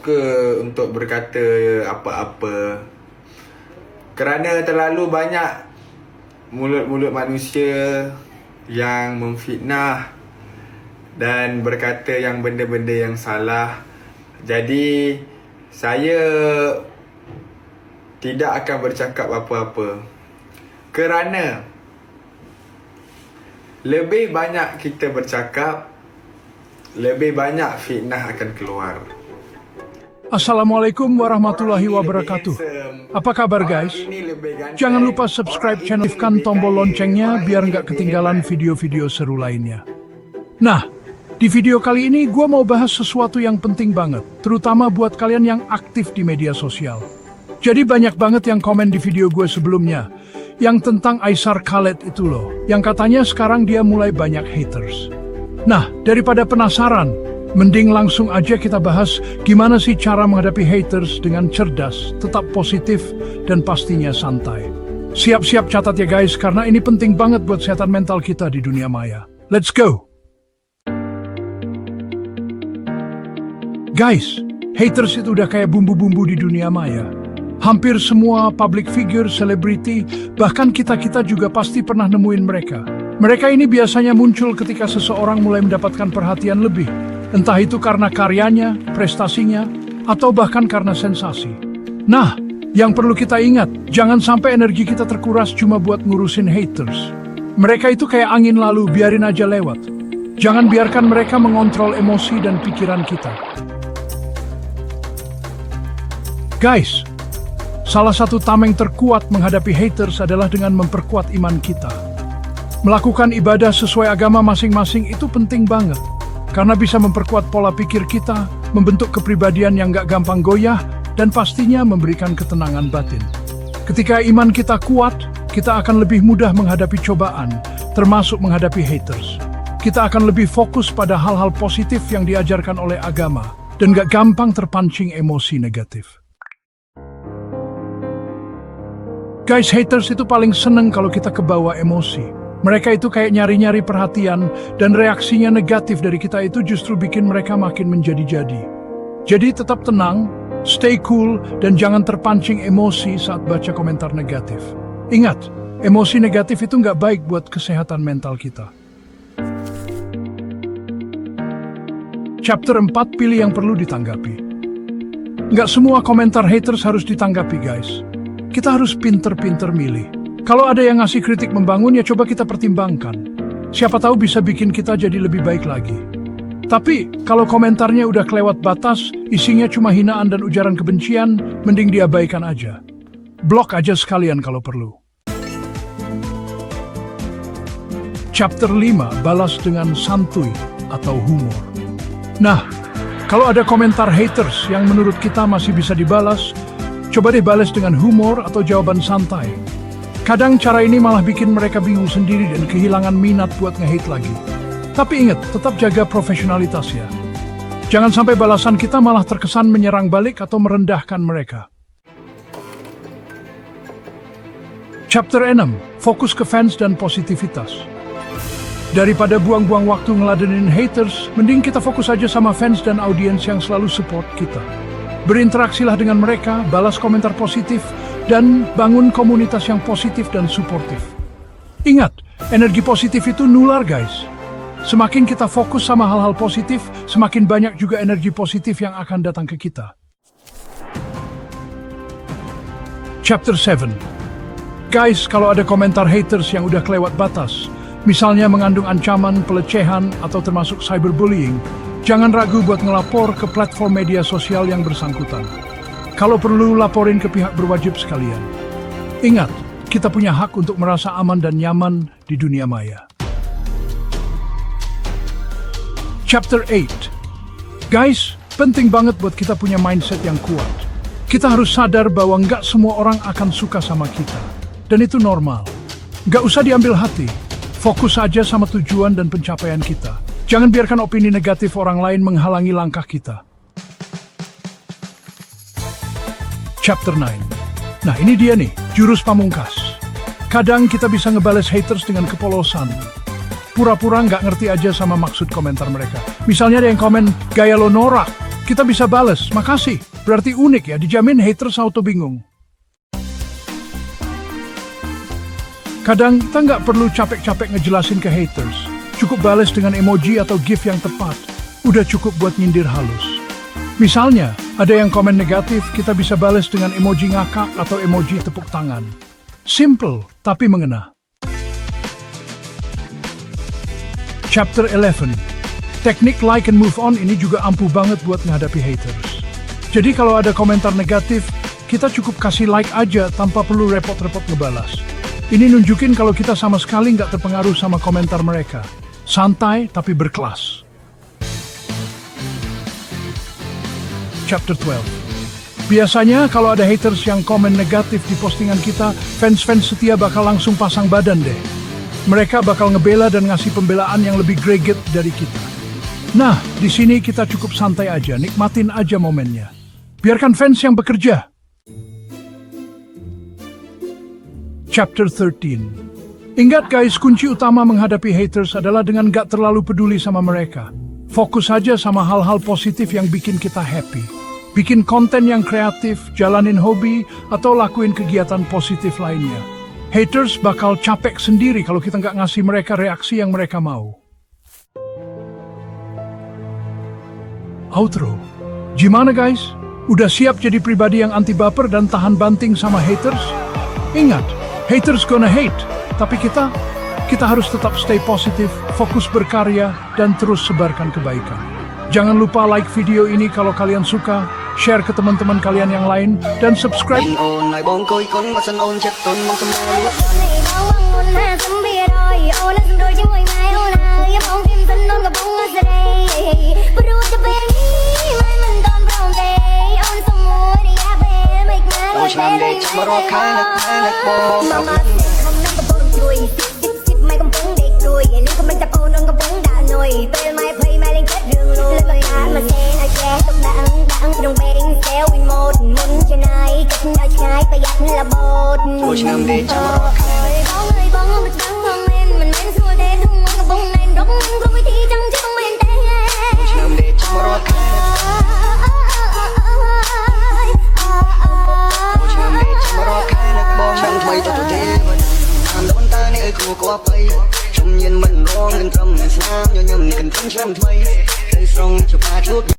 suka untuk berkata apa-apa, kerana terlalu banyak mulut-mulut manusia yang memfitnah dan berkata yang benda-benda yang salah. Jadi saya tidak akan bercakap apa-apa, kerana lebih banyak kita bercakap, lebih banyak fitnah akan keluar. Assalamualaikum warahmatullahi wabarakatuh. Apa kabar guys? Jangan lupa subscribe channel, aktifkan tombol loncengnya biar nggak ketinggalan video-video seru lainnya. Nah, di video kali ini gue mau bahas sesuatu yang penting banget, terutama buat kalian yang aktif di media sosial. Jadi banyak banget yang komen di video gue sebelumnya, yang tentang Aisar Khaled itu loh, yang katanya sekarang dia mulai banyak haters. Nah, daripada penasaran, mending langsung aja kita bahas gimana sih cara menghadapi haters dengan cerdas, tetap positif, dan pastinya santai. Siap-siap catat ya guys, karena ini penting banget buat kesehatan mental kita di dunia maya. Let's go! Guys, haters itu udah kayak bumbu-bumbu di dunia maya. Hampir semua public figure, selebriti, bahkan kita-kita juga pasti pernah nemuin mereka. Mereka ini biasanya muncul ketika seseorang mulai mendapatkan perhatian lebih. Entah itu karena karyanya, prestasinya, atau bahkan karena sensasi. Nah, yang perlu kita ingat, jangan sampai energi kita terkuras cuma buat ngurusin haters. Mereka itu kayak angin lalu, biarin aja lewat. Jangan biarkan mereka mengontrol emosi dan pikiran kita. Guys, salah satu tameng terkuat menghadapi haters adalah dengan memperkuat iman kita. Melakukan ibadah sesuai agama masing-masing itu penting banget, karena bisa memperkuat pola pikir kita, membentuk kepribadian yang gak gampang goyah, dan pastinya memberikan ketenangan batin. Ketika iman kita kuat, kita akan lebih mudah menghadapi cobaan, termasuk menghadapi haters. Kita akan lebih fokus pada hal-hal positif yang diajarkan oleh agama, dan gak gampang terpancing emosi negatif. Guys, haters itu paling seneng kalau kita kebawa emosi. Mereka itu kayak nyari-nyari perhatian, dan reaksinya negatif dari kita itu justru bikin mereka makin menjadi-jadi. Jadi tetap tenang, stay cool, dan jangan terpancing emosi saat baca komentar negatif. Ingat, emosi negatif itu nggak baik buat kesehatan mental kita. Chapter 4, pilih yang perlu ditanggapi. Nggak semua komentar haters harus ditanggapi guys. Kita harus pinter-pinter milih. Kalau ada yang ngasih kritik membangun, ya coba kita pertimbangkan. Siapa tahu bisa bikin kita jadi lebih baik lagi. Tapi, kalau komentarnya udah kelewat batas, isinya cuma hinaan dan ujaran kebencian, mending diabaikan aja. Blok aja sekalian kalau perlu. Chapter 5, balas dengan santuy atau humor. Nah, kalau ada komentar haters yang menurut kita masih bisa dibalas, coba deh balas dengan humor atau jawaban santai. Kadang cara ini malah bikin mereka bingung sendiri dan kehilangan minat buat nge-hate lagi. Tapi ingat, tetap jaga profesionalitas ya. Jangan sampai balasan kita malah terkesan menyerang balik atau merendahkan mereka. Chapter 6, fokus ke fans dan positivitas. Daripada buang-buang waktu ngeladenin haters, mending kita fokus aja sama fans dan audiens yang selalu support kita. Berinteraksilah dengan mereka, balas komentar positif, dan bangun komunitas yang positif dan suportif. Ingat, energi positif itu nular guys. Semakin kita fokus sama hal-hal positif, semakin banyak juga energi positif yang akan datang ke kita. Chapter 7. Guys, kalau ada komentar haters yang udah kelewat batas, misalnya mengandung ancaman, pelecehan, atau termasuk cyberbullying, jangan ragu buat ngelapor ke platform media sosial yang bersangkutan. Kalau perlu, laporin ke pihak berwajib sekalian. Ingat, kita punya hak untuk merasa aman dan nyaman di dunia maya. Chapter 8. Guys, penting banget buat kita punya mindset yang kuat. Kita harus sadar bahwa nggak semua orang akan suka sama kita. Dan itu normal. Nggak usah diambil hati. Fokus aja sama tujuan dan pencapaian kita. Jangan biarkan opini negatif orang lain menghalangi langkah kita. Chapter 9. Nah ini dia nih, jurus pamungkas. Kadang kita bisa ngebales haters dengan kepolosan. Pura-pura nggak ngerti aja sama maksud komentar mereka. Misalnya ada yang komen, gaya lo norak, kita bisa bales, makasih. Berarti unik ya, dijamin haters auto bingung. Kadang kita nggak perlu capek-capek ngejelasin ke haters. Cukup bales dengan emoji atau gif yang tepat. Udah cukup buat nyindir halus. Misalnya, ada yang komen negatif, kita bisa bales dengan emoji ngakak atau emoji tepuk tangan. Simple, tapi mengena. Chapter 11. Teknik like and move on ini juga ampuh banget buat menghadapi haters. Jadi kalau ada komentar negatif, kita cukup kasih like aja tanpa perlu repot-repot ngebalas. Ini nunjukin kalau kita sama sekali nggak terpengaruh sama komentar mereka. Santai tapi berkelas. Chapter 12. Biasanya kalau ada haters yang komen negatif di postingan kita, fans-fans setia bakal langsung pasang badan deh. Mereka bakal ngebela dan ngasih pembelaan yang lebih greget dari kita. Nah, di sini kita cukup santai aja, nikmatin aja momennya. Biarkan fans yang bekerja. Chapter 13. Ingat guys, kunci utama menghadapi haters adalah dengan gak terlalu peduli sama mereka. Fokus aja sama hal-hal positif yang bikin kita happy. Bikin konten yang kreatif, jalanin hobi, atau lakuin kegiatan positif lainnya. Haters bakal capek sendiri kalau kita nggak ngasih mereka reaksi yang mereka mau. Outro. Gimana guys? Udah siap jadi pribadi yang anti baper dan tahan banting sama haters? Ingat, haters gonna hate. Tapi kita harus tetap stay positif, fokus berkarya, dan terus sebarkan kebaikan. Jangan lupa like video ini kalau kalian suka, share ke teman-teman kalian yang lain, dan subscribe. Mày không phấn đẹp rồi, nếu không đánh tập ôn ơn không phấn đã nồi.ពេលmày play mày lên chết đường luôn. Lên bạc án mà xe nói che tóc đắng đồng bên xéo in một muốn cho này cách nói trái phải dắt là bột. Ôi năm đi cho nó người bóng mình đắng không men mình men xua thế thương muốn gặp bông này đốc không có thi chẳng chứ không men té. Ôi năm đi cho nó ôi năm đi cho nó chẳng thay cho tôi thế anh đón ta nơi khu có bay trong nhiên mình lo gần trăm năm nhớ nhầm cần tránh trăm thay cây sông cho ta chút